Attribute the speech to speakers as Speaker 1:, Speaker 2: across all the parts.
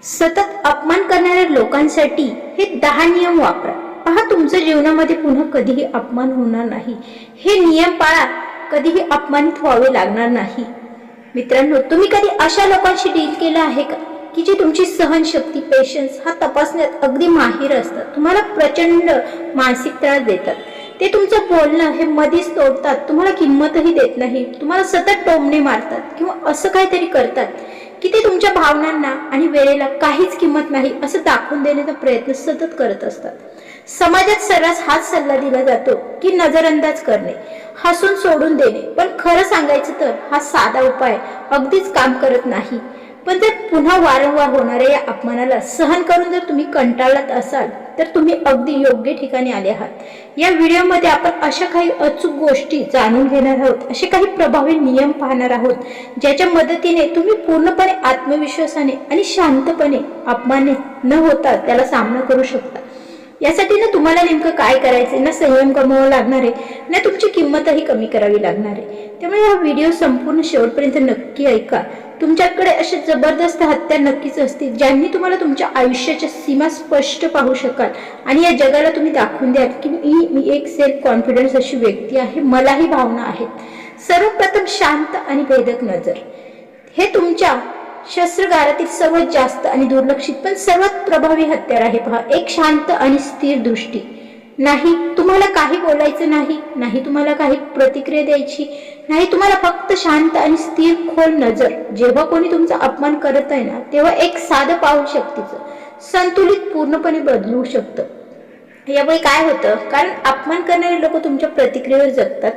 Speaker 1: सतत अपमान करणाऱ्या लोकांसाठी हे 10 नियम वापरा। पहा, तुमच्या जीवनामध्ये पुन्हा कधीही अपमान होणार नाही। हे नियम पाळा, कधीही अपमानित व्हावे लागणार नाही। मित्रांनो, तुम्ही कधी अशा लोकांशी डील केलं आहे का की जे तुमची सहनशक्ती, पेशन्स हा तपासण्यात अगदी माहिर असतात, तुम्हाला प्रचंड मानसिक त्रास देतात। ते तुमचं बोलणं हे मधीच तोडतात, तुम्हाला किंमतही देत नाही, तुम्हाला सतत टोमणे मारतात किंवा असं काहीतरी करतात की ते तुमच्या भावनांना आणि वेळेला काहीच किंमत नाही असं दाखवून देण्याचा प्रयत्न सतत करत असतात। समाजात सर्रास हाच सल्ला दिला जातो की नजरअंदाज करणे, हसून सोडून देणे, पण खरं सांगायचं तर हा साधा उपाय अगदीच काम करत नाही। पण जर पुन्हा वारंवार होणाऱ्या या अपमानाला सहन करून जर तुम्ही कंटाळत असाल तर तुम्ही अगदी योग्य ठिकाणी आले आहात। या व्हिडिओमध्ये आपण अशा काही अचूक गोष्टी जाणून घेणार आहोत, असे काही प्रभावी नियम पाहणार आहोत, ज्याच्या मदतीने तुम्ही पूर्णपणे आत्मविश्वासाने आणि शांतपणे अपमानित न होता त्याला सामना करू शकता। यासाठी ना तुम्हाला नेमकं काय करायचंय, ना संयम कमवावा लागणार आहे, ना तुमची किंमतही कमी करावी लागणार आहे। त्यामुळे हा व्हिडिओ संपूर्ण शेवटपर्यंत नक्की ऐका। तुमच्याकडे असे जबरदस्त हत्यार नक्कीच असतील ज्यांनी तुम्हाला तुमच्या आयुष्याच्या सीमा स्पष्ट पाहू शकाल आणि या जगाला तुम्ही दाखवून द्याल की मी एक सेल्फ कॉन्फिडन्स अशी व्यक्ती आहे, मलाही भावना आहेत। सर्वप्रथम शांत आणि भेदक नजर हे तुमच्या शस्त्रागारातील सर्वात जास्त आणि दुर्लक्षित पण सर्वात प्रभावी हत्यार आहे। पहा, एक शांत आणि स्थिर दृष्टी। नाही तुम्हाला काही बोलायचं नाही, नाही तुम्हाला काही प्रतिक्रिया द्यायची नाही, तुम्हाला फक्त शांत आणि स्थिर खोल नजर। जेव्हा कोणी तुमचा अपमान करत आहे ना, तेव्हा एक साधं पाऊल शक्तीचं संतुलित पूर्णपणे बदलू शकतं। यामुळे काय होतं, कारण अपमान करणारे लोक तुमच्या प्रतिक्रियेवर जगतात,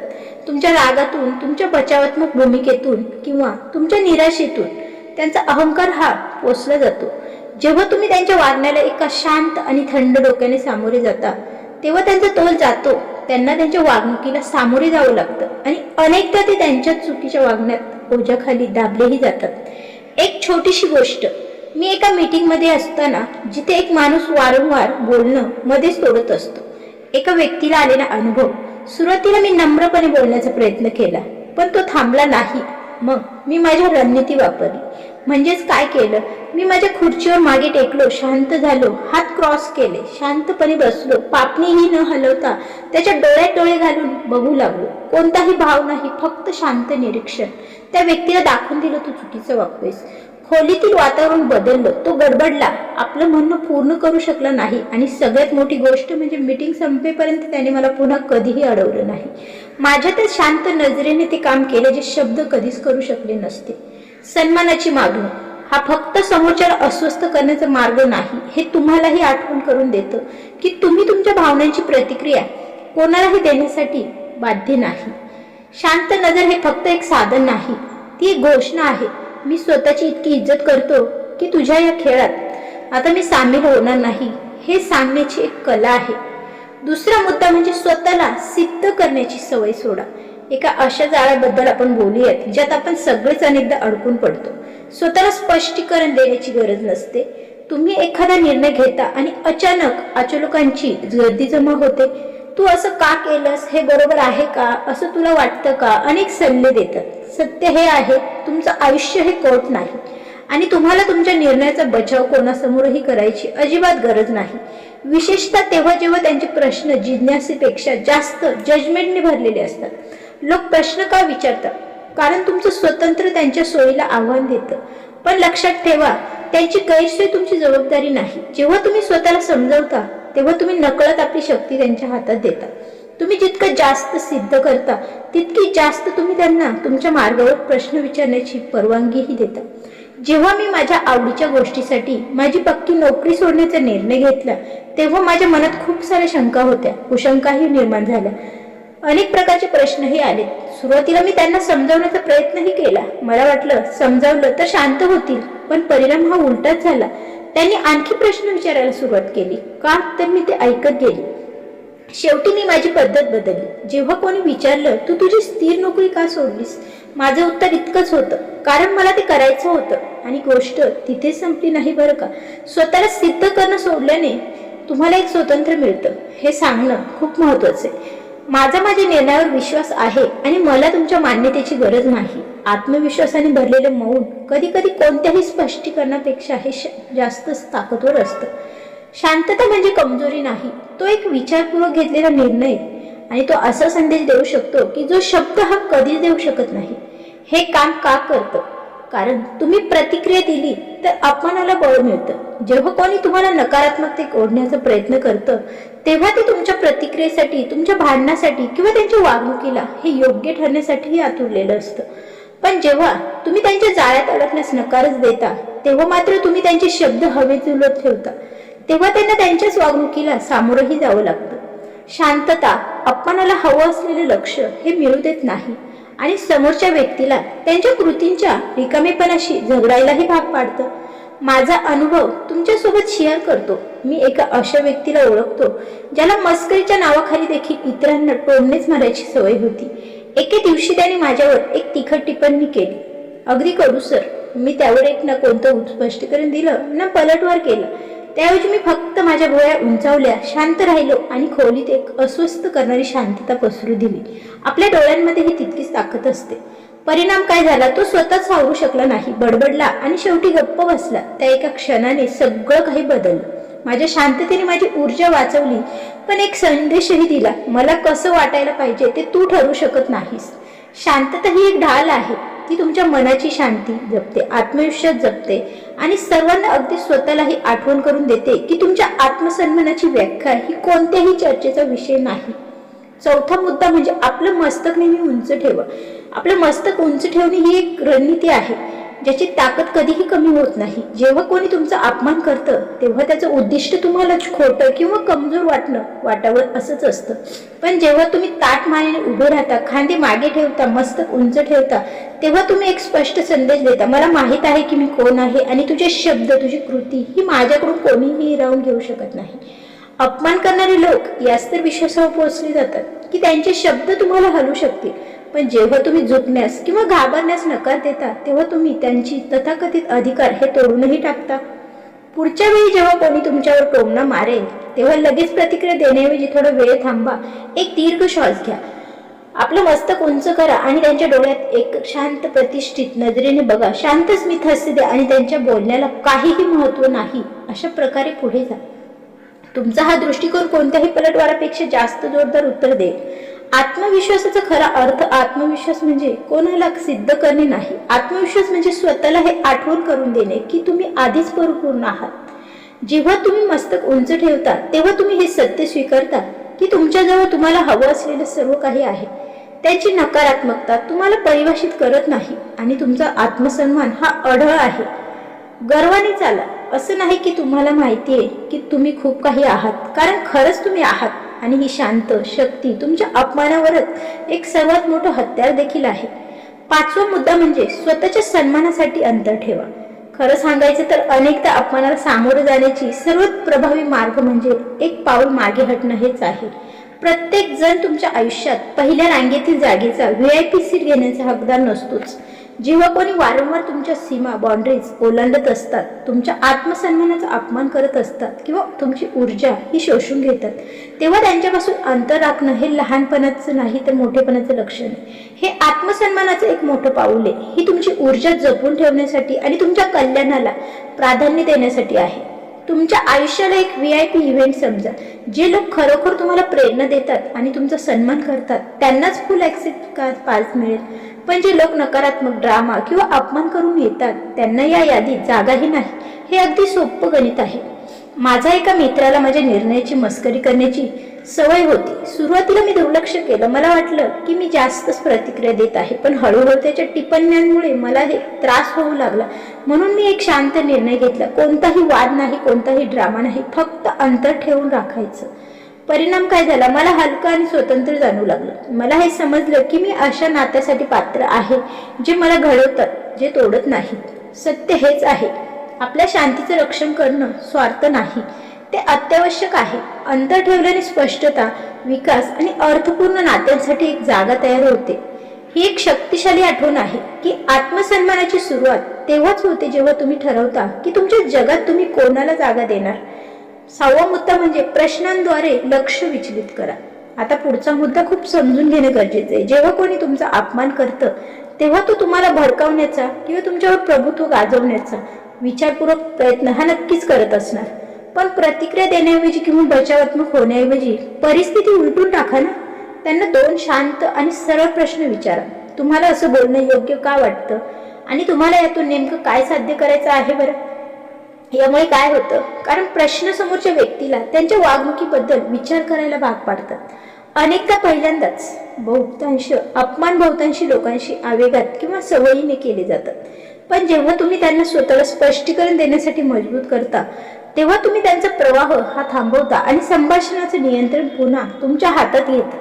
Speaker 1: तुमच्या रागातून, तुमच्या बचावात्मक भूमिकेतून किंवा तुमच्या निराशेतून त्यांचा अहंकार हा पोचला जातो। जेव्हा तुम्ही त्यांच्या वागण्याला एका शांत आणि थंड डोक्याने सामोरे जाता तेव्हा त्यांचा तोल जातो, त्यांना त्यांच्या वागणुकीला सामोरे जावं लागतं आणि अनेकदा ते त्यांच्या चुकीच्या वागण्यात ओझ्याखाली दाबलेही जातात। एक छोटीशी गोष्ट, मी एका मीटिंग मध्ये असताना जिथे एक माणूस वारंवार बोलणं मध्येच तोडत असतो, एका व्यक्तीला आलेला अनुभव। सुरुवातीला मी नम्रपणे बोलण्याचा प्रयत्न केला पण तो थांबला नाही। मग मी माझी रणनीती वापरली। म्हणजेच काय केलं, मी माझ्या खुर्चीवर मागे टेकलो, शांत झालो, हात क्रॉस केले, शांतपणे बसलो, पापणीही न हलवता त्याच्या डोळ्यात डोळे घालून बघू लागलो। कोणताही भाव नाही, फक्त शांत निरीक्षण। त्या व्यक्तीला दाखवून दिलं तू चुकीचं वागतोयस। खोलीतील वातावरण बदललं, तो गडबडला, आपलं म्हणणं पूर्ण करू शकला नाही आणि सगळ्यात मोठी गोष्ट म्हणजे मीटिंग संपेपर्यंत त्याने मला पुन्हा कधीही अडवलं नाही। माझ्या त्या शांत नजरेने ते काम केले जे शब्द कधीच करू शकले नसते। सन्मानाची मागणी हा फक्त समोरच्याला अस्वस्थ करण्याचा मार्ग नाही, हे तुम्हालाही आठवण करून देतं की तुम्ही तुमच्या भावनांची प्रतिक्रिया कोणालाही देण्यासाठी बाध्य नाही। शांत नजर हे फक्त एक साधन नाही, ती एक घोषणा आहे। मी स्वतःची इतकी इज्जत करतो की तुझ्या या खेळात आता मी सामील होणार नाही, हे सांगण्याची एक कला आहे। दुसरा मुद्दा म्हणजे स्वतःला सिद्ध करण्याची सवय सोडा। एका अशा जाळ्याबद्दल आपण बोलूयात ज्यात आपण सगळेच अनेकदा अडकून पडतो। स्वतःला स्पष्टीकरण देण्याची गरज नसते। तुम्ही एखादा निर्णय घेता आणि अचानक अचानकांची गर्दी जमा होते। तू असं का केलंस, हे बरोबर आहे का, असं तुला वाटतं का, अनेक सल्ले देतात। सत्य हे आहे, तुमचं आयुष्य हे कोर्ट नाही आणि तुम्हाला तुमच्या निर्णयाचा बचाव कोणासमोरही करायची अजिबात गरज नाही। विशेषतः तेव्हा जेव्हा त्यांचे प्रश्न जिज्ञासेपेक्षा जास्त जजमेंटने भरलेले असतात। लोक प्रश्न का विचारतात, कारण तुमचं स्वतंत्र त्यांच्या सोयीला आव्हान देतं। पण लक्षात ठेवा, त्यांची गैरसोय तुमची जबाबदारी नाही। जेव्हा तुम्ही स्वतःला समजवता तेव्हा तुम्ही नकळत आपली शक्ती त्यांच्या हातात देता। तुम्ही जितकं जास्त सिद्ध करता तितकी जास्त तुम्ही त्यांना तुमच्या मार्गावर प्रश्न विचारण्याची परवानगीही देता। जेव्हा मी माझ्या आवडीच्या गोष्टीसाठी माझी पक्की नोकरी सोडण्याचा निर्णय घेतला तेव्हा माझ्या मनात खूप साऱ्या शंका होत्या, कुशंकाही निर्माण झाल्या, अनेक प्रकारचे प्रश्नही आले। सुरुवातीला मी त्यांना समजावण्याचा प्रयत्नही केला। मला वाटलं समजावलं तर शांत होतील, पण परिणाम हा उलटाच झाला। त्यांनी आणखी प्रश्न विचारायला सुरुवात केली, का तर मी ते ऐकत गेले। शेवटी मी माझी पद्धत बदलली। जेव्हा कोणी विचारलं तू तुझी स्थिर नोकरी का सोडलीस, माझं उत्तर इतकंच होतं, कारण मला ते करायचं होतं। आणि गोष्ट तिथेच संपली नाही बरं का। स्वतःला सिद्ध करणं सोडल्याने तुम्हाला एक स्वातंत्र्य मिळतं, हे सांगणं खूप महत्वाचं आहे। माझ्या निर्णयावर विश्वास आहे आणि मला तुमच्या मान्यतेची गरज नाही। आत्मविश्वासाने भरलेलं मौन कधी कधी कोणत्याही स्पष्टीकरणापेक्षा हे जास्तच ताकदवर असतं. शांतता म्हणजे कमजोरी नाही, तो एक विचारपूर्वक घेतलेला निर्णय. आणि तो असा संदेश देऊ शकतो की जो शब्द हा कधीच देऊ शकत नाही. हे काम का करतं? कारण तुम्ही प्रतिक्रिया दिली तर अपमानाला बळ मिळतं. जेव्हा कोणी तुम्हाला नकारात्मकतेत ओढण्याचा प्रयत्न करतं तेव्हा ते तुमच्या प्रतिक्रियेसाठी, तुमच्या भांडणासाठी किंवा त्यांच्या वागणुकीला हे योग्य ठरण्यासाठीही आतुरलेलं असतं. पण जेव्हा तुम्ही त्यांच्या जाळ्यात अडकण्यास नकारच देता तेव्हा मात्र तुम्ही त्यांचे शब्द हवेत झुलत ठेवता. तेव्हा त्यांना त्यांच्याच वागणुकीला सामोरंही जावं लागतं. शांतता अपमानाला हवं असलेले लक्ष हे मिळू देत नाही आणि समोरच्या व्यक्तीला त्यांच्या कृतींच्या रिकामेपणाशी झगडायलाही भाग पाडतं. माझा अनुभव तुमच्यासोबत शेअर करतो. मी एका अशा व्यक्तीला ओळखतो ज्याला मस्करीच्या नावाखाली देखील इतरांना टोमणेच मारायची सवय होती. एके दिवशी त्याने माझ्यावर एक तिखट टिप्पणी केली. अगदी कडूसर. मी त्यावर एक ना कोणतं स्पष्टीकरण दिलं ना पलटवार केलं. त्याऐवजी मी फक्त माझ्या भुवया उंचावल्या, शांत राहिलो आणि खोलीत एक अस्वस्थ करणारी शांतता पसरू दिली. आपल्या डोळ्यांमध्येही तितकीच ताकद असते. परिणाम काय झाला तो स्वतःच सावरू शकला नाही. बडबडला आणि शेवटी गप्प बसला. त्या एका क्षणाने सगळं काही बदललं. माझ्या शांततेने माझी ऊर्जा वाचवली, पण एक संदेशही दिला. मला कसं वाटायला पाहिजे ते तू ठरवू शकत नाहीस. शांतता ही एक ढाल आहे. ती तुमच्या मनाची शांती जपते, आत्मविश्वास जपते आणि सर्वांना, अगदी स्वतःलाही आठवण करून देते की तुमच्या आत्मसन्मानाची व्याख्या ही कोणत्याही चर्चेचा विषय नाही. चौथा मुद्दा म्हणजे आपलं मस्तक नेहमी उंच ठेवा. आपलं मस्तक उंच ठेवणे ही एक रणनीती आहे ज्याची ताकद कधीही कमी होत नाही. जेव्हा कोणी तुमचा अपमान करतं तेव्हा त्याचं उद्दिष्ट तुम्हाला खोटं किंवा कमजोर वाटावं असंच असतं. पण जेव्हा तुम्ही ताठ मानेने उभे राहता, खांदे मागे ठेवता, मस्तक उंच ठेवता, तेव्हा तुम्ही एक स्पष्ट संदेश देता. मला माहित आहे की मी कोण आहे आणि तुझे शब्द, तुझी कृती ही माझ्याकडून कोणीही हिरावून घेऊ शकत नाही. अपमान करणारे लोक याच तर विश्वासावर पोहोचले जातात की त्यांचे शब्द तुम्हाला हलवू शकतील. पण जेव्हा तुम्ही झुकण्यास किंवा घाबरण्यास नकार देता तेव्हा तुम्ही त्यांची तथाकथित अधिकार हे तोडूनही टाकता. पुढच्या वेळी जेव्हा कोणी तुमच्यावर टोमणा मारेल तेव्हा लगेच प्रतिक्रिया देण्याऐवजी थोडा वेळ थांबा. एक दीर्घ श्वास घ्या. आपलं मस्तक उंच करा आणि त्यांच्या डोळ्यात एक शांत प्रतिष्ठित नजरेने बघा. शांत स्मित हास्य द्या आणि त्यांच्या बोलण्याला काहीही महत्त्व नाही अशा प्रकारे पुढे जा. तुमचा हा दृष्टिकोन कोणत्याही पलटवारापेक्षा जास्त जोरदार उत्तर देईल. आत्मविश्वासाचा खरा अर्थ आत्मविश्वास म्हणजे कोणाला सिद्ध करणे नाही. आत्मविश्वास म्हणजे स्वतःला हे आठवण करून देणे की तुम्ही आधीच परिपूर्ण आहात. जेव्हा तुम्ही मस्तक उंच ठेवता तेव्हा तुम्ही हे सत्य स्वीकारता की तुमच्याजवळ तुम्हाला हवं असलेलं सर्व काही आहे. त्याची नकारात्मकता तुम्हाला परिभाषित करत नाही आणि तुमचा आत्मसन्मान हा अढळ आहे. गर्वाने चाला. असं नाही की तुम्हाला माहिती आहे की तुम्ही खूप काही आहात, कारण खरंच तुम्ही आहात. आणि ही शांत शक्ती तुमच्या अपमानावरच एक सर्वात मोठं हत्यार देखील आहे. पाचवा मुद्दा म्हणजे स्वतःच्या सन्मानासाठी अंतर ठेवा. खरं सांगायचं तर अनेकदा अपमानाला सामोरं जाण्याची सर्वात प्रभावी मार्ग म्हणजे एक पाऊल मागे हटणं हेच आहे. प्रत्येक जण तुमच्या आयुष्यात पहिल्या रांगेतील जागेचा VIP सीट घेण्याचा हकदार नसतोच. जेव्हा कोणी वारंवार तुमच्या सीमा, बाउंड्रीज ओलांडत असतात, तुमच्या आत्मसन्मानाचा अपमान करत असतात किंवा तुमची ऊर्जा ही शोषून घेतात, तेव्हा त्यांच्यापासून अंतर राखणं हे लहानपणाचं नाही तर मोठेपणाचं लक्षण आहे. हे आत्मसन्मानाचं एक मोठं पाऊल आहे. ही तुमची ऊर्जा जपून ठेवण्यासाठी आणि तुमच्या कल्याणाला प्राधान्य देण्यासाठी आहे. तुमच्या आयुष्याला एक VIP इव्हेंट समजा. जे लोक खरोखर तुम्हाला प्रेरणा देतात आणि तुमचा सन्मान करतात त्यांनाच फुल ॲक्सेस पास मिळेल. पण जे लोक नकारात्मक, ड्रामा किंवा अपमान करून येतात त्यांना या यादीत जागाही नाही. हे अगदी सोपं गणित आहे. माझ्या एका मित्राला माझ्या निर्णयाची मस्करी करण्याची सवय होती. सुरुवातीला मी दुर्लक्ष केलं. मला वाटलं की मी जास्तच प्रतिक्रिया देत आहे, पण हळूहळू त्याच्या टिप्पण्यांमुळे मला हे त्रास होऊ लागला. म्हणून मी एक शांत निर्णय घेतला. कोणताही वाद नाही, कोणताही ड्रामा नाही, फक्त अंतर ठेवून राखायचं. परिणाम काय झाला? मला हलकं आणि स्वतंत्र जाणू लागलं. मला हे समजलं की मी अशा नात्यासाठी पात्र आहे जे मला घडवतात, जे तोडत नाहीत. सत्य हेच आहे, आपल्या शांतीचं रक्षण करणं स्वार्थ नाही, ते अत्यावश्यक आहे. अंतर ठेवल्याने स्पष्टता, विकास आणि अर्थपूर्ण नात्यांसाठी एक जागा तयार होते. ही एक शक्तिशाली आठवण आहे की आत्मसन्मानाची सुरुवात तेव्हाच होते जेव्हा तुम्ही ठरवता की तुमच्या जगात तुम्ही कोणाला जागा देणार. सहावा मुद्दा म्हणजे प्रश्नांद्वारे लक्ष विचलित करा. आता पुढचा मुद्दा खूप समजून घेणे गरजेचे आहे. जेव्हा कोणी तुमचा अपमान करतं तेव्हा तो तुम्हाला भडकावण्याचा किंवा तुमच्यावर प्रभुत्व गाजवण्याचा विचारपूर्वक प्रयत्न हा नक्कीच करत असणार. पण प्रतिक्रिया देण्याऐवजी किंवा बचावात्मक होण्याऐवजी परिस्थिती उलटून टाका ना. त्यांना 2 शांत आणि सरळ प्रश्न विचारा. तुम्हाला असं बोलणं योग्य का वाटतं आणि तुम्हाला यातून नेमकं काय साध्य करायचं आहे बरं? यामुळे काय होतं, कारण प्रश्न समोरच्या व्यक्तीला त्यांच्या वागणुकीबद्दल विचार करायला भाग पाडतात. अनेकदा पहिल्यांदाच बहुतांशी लोकांशी आवेगात किंवा सवयीने केले जातात. पण जेव्हा तुम्ही त्यांना स्वतःला स्पष्टीकरण देण्यासाठी मजबूत करता, तेव्हा तुम्ही त्यांचा प्रवाह हा थांबवता आणि संभाषणाचं नियंत्रण पुन्हा तुमच्या हातात घेता.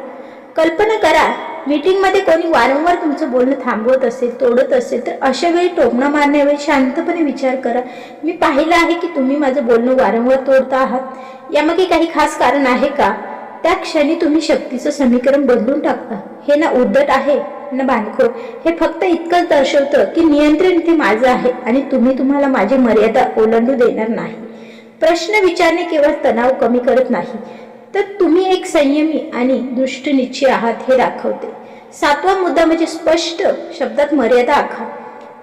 Speaker 1: कल्पना करा, मीटिंगमध्ये कोणी वारंवार तुमचं बोलणं थांबवत असेल, तोडत असेल, तर अशा वेळी टोमणा मारण्यावेळी शांतपणे विचार करा, मी पाहिलं आहे की तुम्ही माझं बोलणं वारंवार तोडता आहात. यामागे काही खास कारण आहे का? त्या क्षणी तुम्ही शक्तीचं समीकरण बदलून टाकता. हे ना उद्धट आहे ना भांडखोर. हे फक्त इतकंच दर्शवतं की नियंत्रण इथे माझं आहे आणि तुम्हाला माझी मर्यादा ओलांडू देणार नाही. प्रश्न विचारणे केवळ तणाव कमी करत नाही, तर तुम्ही एक संयमी आणि दृष्टनिश्चयी आहात हे दाखवते. 7वा मुद्दा म्हणजे स्पष्ट शब्दात मर्यादा आखा.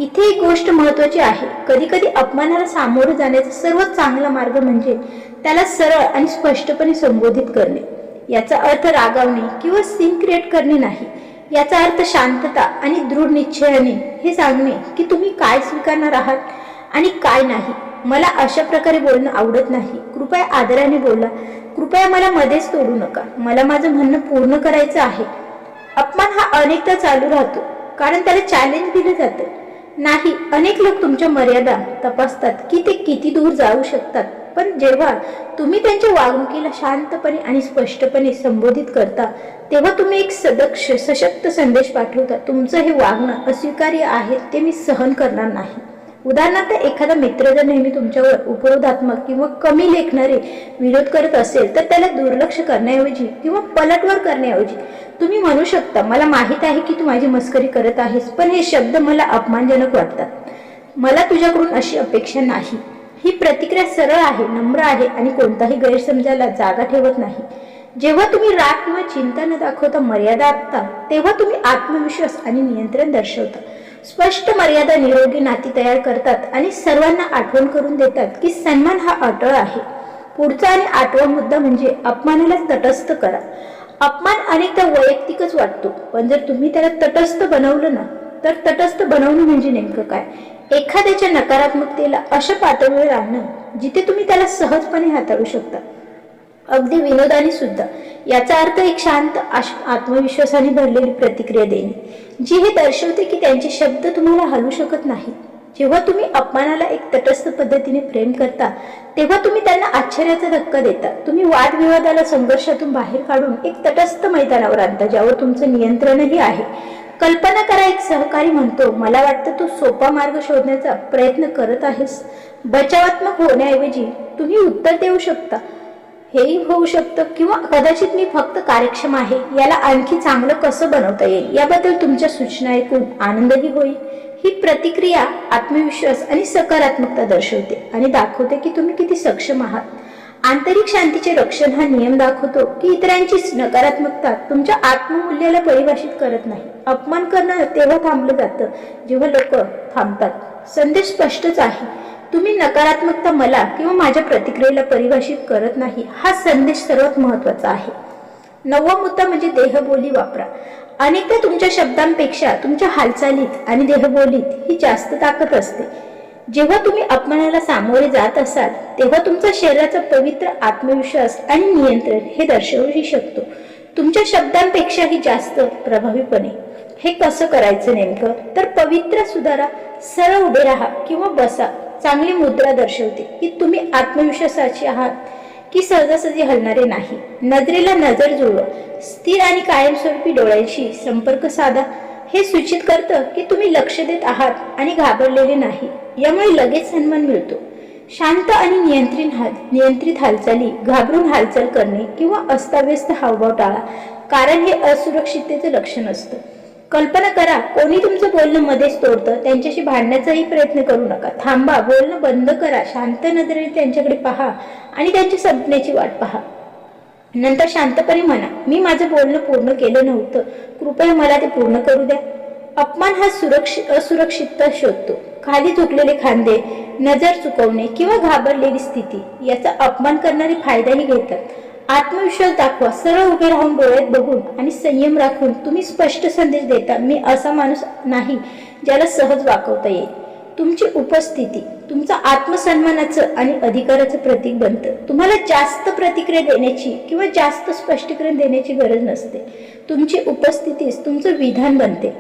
Speaker 1: इथे एक गोष्ट महत्वाची आहे. कधी कधी अपमानाला सामोरं जाण्याचा सर्वात चांगला मार्ग म्हणजे त्याला सरळ आणि स्पष्टपणे संबोधित करणे. याचा अर्थ रागावणे किंवा सीन क्रिएट करणे नाही. याचा अर्थ शांतता आणि दृढ निश्चयाने हे सांगणे की तुम्ही काय स्वीकारणार आहात आणि काय नाही. मला अशा प्रकारे बोलणं आवडत नाही, कृपया आदराने बोला, कृपया मला मध्येच तोडू नका, मला माझं म्हणणं पूर्ण करायचं आहे. अपमान हा अनेकदा चालू राहतो कारण त्याला चॅलेंज दिलं जातं. नाही, अनेक लोक तुमच्या मर्यादा तपासतात की ते किती दूर जाऊ शकतात. पण जेव्हा तुम्ही त्यांच्या वागणुकीला शांतपणे आणि स्पष्टपणे संबोधित करता, तेव्हा तुम्ही एक सशक्त संदेश पाठवता. तुमचं हे वागणं अस्वीकार्य आहे, ते मी सहन करणार नाही. उदाहरणार्थ, एखादा मित्र जर नेहमी तुमच्यावर उपरोधात्मक किंवा कमी लेखणारे विरोध करत असेल, तर त्याला दुर्लक्ष करण्याऐवजी किंवा पलटवार करण्याऐवजी तुम्ही म्हणू शकता, मला माहित आहे की तू माझी मस्करी करत आहेस, पण हे शब्द मला अपमानजनक वाटतात. मला तुझ्याकडून अशी अपेक्षा नाही. ही प्रतिक्रिया सरळ आहे, नम्र आहे आणि कोणताही गैरसमजाला जागा ठेवत नाही. जेव्हा तुम्ही राग किंवा चिंता न दाखवता मर्यादा आखता, तेव्हा तुम्ही आत्मविश्वास आणि नियंत्रण दर्शवता. स्पष्ट मर्यादा निरोगी नाती तयार करतात आणि सर्वांना आठवण करून देतात की सन्मान हा अटळ आहे. पुढचा आणि 8वा मुद्दा म्हणजे अपमानाला तटस्थ करा. अपमान अनेकदा वैयक्तिकच वाटतो, पण जर तुम्ही त्याला तटस्थ बनवलं ना, तर तटस्थ बनवणं म्हणजे नेमकं काय? एखाद्याच्या नकारात्मकतेला अशा पातळीवर आणणं जिथे तुम्ही त्याला सहजपणे हाताळू शकता, अगदी विनोदाने सुद्धा. याचा अर्थ एक शांत आत्मविश्वासाने भरलेली प्रतिक्रिया देणे, जी हे दर्शवते की त्यांचे शब्द तुम्हाला हलवू शकत नाही. जेव्हा तुम्ही अपमानाला एक तटस्थ पद्धतीने फ्रेम करता, तेव्हा तुम्ही त्यांना आश्चर्याचा धक्का देता. तुम्ही वादविवादाला संघर्षातून बाहेर काढून एक तटस्थ मैदानावर आणता, ज्यावर तुमचं नियंत्रणही आहे. कल्पना करा, एक सहकारी म्हणतो, मला वाटतं तू सोपा मार्ग शोधण्याचा प्रयत्न करत आहेस. बचावात्मक होण्याऐवजी तुम्ही उत्तर देऊ शकता, हेही होऊ शकतं, किंवा कदाचित मी फक्त कार्यक्षम आहे, याला आणखी चांगलं कसं बनवता येईल याबद्दल तुमच्या सूचना ऐकून आनंदही होईल. ही प्रतिक्रिया आत्मविश्वास आणि सकारात्मकता दर्शवते आणि दाखवते की तुम्ही किती सक्षम आहात. आंतरिक शांतीचे रक्षण हा नियम दाखवतो की इतरांची नकारात्मकता तुमच्या आत्ममूल्याला परिभाषित करत नाही. अपमान करणं तेव्हा थांबलं जातं जेव्हा लोक थांबतात. संदेश स्पष्टच आहे, तुम्ही नकारात्मकता मला किंवा माझ्या प्रतिक्रियेला परिभाषित करत नाही. हा संदेश सर्वात महत्वाचा आहे. 9वा मुद्दा म्हणजे देहबोली वापरा. अनेकदा तुमच्या शब्दांपेक्षा तुमच्या हालचालीत आणि देहबोलीत ही जास्त ताकद असते. जेव्हा तुम्ही अपमानाला सामोरे जात असाल, तेव्हा तुमचा शरीराचा पवित्र आत्मविश्वास आणि नियंत्रण हे दर्शवू शकतो, तुमच्या शब्दांपेक्षाही जास्त प्रभावीपणे. हे कसं करायचं नेमकं? तर पवित्र सुधारा, सरळ उभे राहा किंवा बसा. चांगली मुद्रा दर्शवते की तुम्ही आत्मविश्वासाचे आहात की सहजासहजी हलणारे नाही. नजरेला नजर जुळवा, स्थिर आणि कायमस्वरूपी डोळ्यांशी संपर्क साधा. हे सूचित करतं की तुम्ही लक्ष देत आहात आणि घाबरलेले नाही. यामुळे लगेच सन्मान मिळतो. शांत आणि नियंत्रित हालचाली, घाबरून हालचाल करणे किंवा अस्ताव्यस्त हावभाव टाळा, कारण हे असुरक्षिततेचं लक्षण असतं. कल्पना करा, कोणी तुमचं बोलणं मध्येच तोडतं, त्यांच्याशी भांडण्याचाही प्रयत्न करू नका. थांबा, बोलणं बंद करा, शांत नजरेने त्यांच्याकडे पहा आणि त्यांच्या संपण्याची वाट पहा. नंतर शांतपणे म्हणा, मी माझं बोलणं पूर्ण केलं नव्हतं, कृपया मला ते पूर्ण करू द्या. अपमान हा असुरक्षितता शोधतो. खाली झुकलेले खांदे, नजर चुकवणे किंवा घाबरलेली स्थिती याचा अपमान करणारे फायदाही घेतात. आत्मविश्वास दाखवा. सरळ उभे राहून डोळ्यात बघून आणि संयम राखून तुम्ही स्पष्ट संदेश देता, मी असा माणूस नाही ज्याला सहज वाकवता येईल. तुमची उपस्थिती तुमचा आत्मसन्मानाचं आणि अधिकाराचं प्रतीक बनतं. तुम्हाला जास्त प्रतिक्रिया देण्याची किंवा जास्त स्पष्टीकरण देण्याची गरज नसते. तुमची उपस्थितीच तुमचं विधान बनते.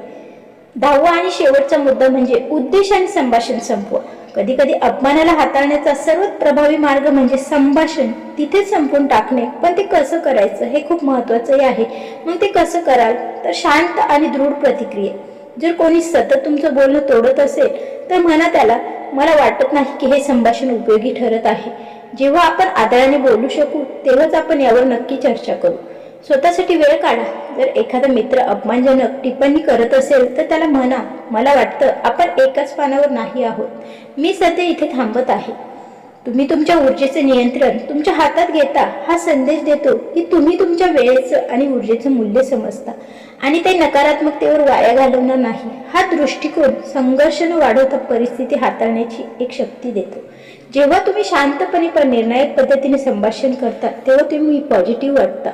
Speaker 1: 10वा आणि शेवटचा मुद्दा म्हणजे उद्देश आणि संभाषण संपवा. कधी कधी अपमानाला हाताळण्याचा सर्वात प्रभावी मार्ग म्हणजे संभाषण तिथेच संपवून टाकणे. पण ते कसं करायचं हे खूप महत्वाचंही आहे. मग ते कसं कराल तर शांत आणि दृढ प्रतिक्रिया. जर कोणी सतत तुमचं बोलणं तोडत असेल तर म्हणा त्याला, मला वाटत नाही की हे संभाषण उपयोगी ठरत आहे. जेव्हा आपण आदराने बोलू शकू तेव्हाच आपण यावर नक्की चर्चा करू. स्वतःसाठी वेळ काढा. जर एखादा मित्र अपमानजनक टिप्पणी करत असेल तर त्याला म्हणा, मला वाटतं आपण एकाच पानावर नाही आहोत. मी सध्या इथे थांबत आहे. तुम्ही तुमच्या ऊर्जेचे नियंत्रण तुमच्या हातात घेता. हा संदेश देतो की तुम्ही तुमच्या वेळेचं आणि ऊर्जेचं मूल्य समजता आणि ते नकारात्मकतेवर वाया घालवणार नाही. हा दृष्टिकोन संघर्ष न वाढवता परिस्थिती हाताळण्याची एक शक्ती देतो. जेव्हा तुम्ही शांतपणे पण निर्णायक पद्धतीने संभाषण करता तेव्हा तुम्ही पॉझिटिव्ह वाटता.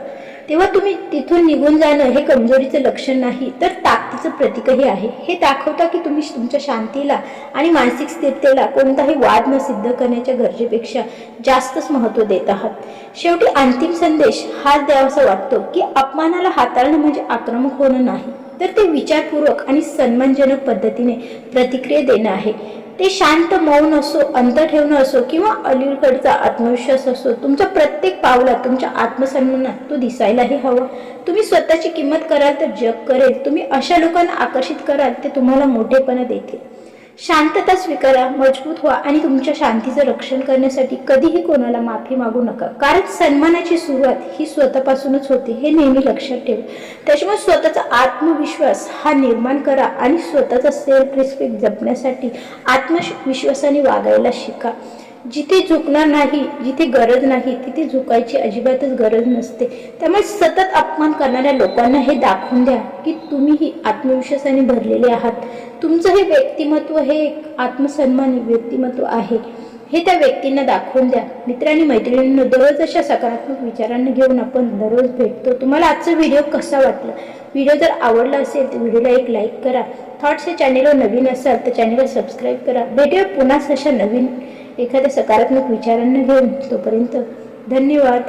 Speaker 1: तेव्हा तुम्ही तिथून निघून जाणं हे कमजोरीचं लक्षण नाही तर ताकदीचं प्रतीकही आहे. हे दाखवता की तुम्ही तुमच्या शांतीला आणि मानसिक स्थिरतेला कोणताही वाद न सिद्ध करण्याच्या गरजेपेक्षा जास्तच महत्त्व देत आहात. शेवटी अंतिम संदेश हाच द्यावासा वाटतो की अपमानाला हाताळणं म्हणजे आक्रमक होणं नाही, तर ते विचारपूर्वक आणि सन्मानजनक पद्धतीने प्रतिक्रिया देणं आहे. ते शांत मौन असो, अंतर ठेवणं असो किंवा अलीकडचा आत्मविश्वास असो, तुमच्या प्रत्येक पावलात तुमच्या आत्मसन्मानात तो दिसायलाही हवा. तुम्ही स्वतःची किंमत कराल तर जग करेल. तुम्ही अशा लोकांना आकर्षित कराल ते तुम्हाला मोठेपणा देतील. शांतता स्वीकारा, मजबूत व्हा आणि तुमच्या शांतीचं रक्षण करण्यासाठी कधीही कोणाला माफी मागू नका. कारण सन्मानाची सुरुवात ही स्वतःपासूनच होते हे नेहमी लक्षात ठेवा. त्याच्यामुळे स्वतःचा आत्मविश्वास हा निर्माण करा आणि स्वतःचा सेल्फ रिस्पेक्ट जपण्यासाठी आत्मविश्वासाने वागायला शिका. जिथे झुकणार नाही, जिथे गरज नाही तिथे झुकायची अजिबातच गरज नसते. त्यामुळे सतत अपमान करणाऱ्या लोकांना हे दाखवून द्या की तुम्हीही आत्मविश्वासाने भरलेले आहात. तुमचं हे व्यक्तिमत्व हे एक आत्मसन्मानी व्यक्तिमत्व आहे हे त्या व्यक्तींना दाखवून द्या. मित्रांनी मैत्रिणींना दररोज अशा सकारात्मक विचारांना घेऊन आपण दररोज भेटतो. तुम्हाला आजचा व्हिडिओ कसा वाटला? व्हिडिओ जर आवडला असेल तर व्हिडिओला एक लाईक करा. थॉट्स या चॅनेलवर नवीन असाल तर चॅनेलला सबस्क्राईब करा. भेटूया पुन्हा अशा नवीन एखाद्या सकारात्मक विचारांना घेऊन. तोपर्यंत धन्यवाद.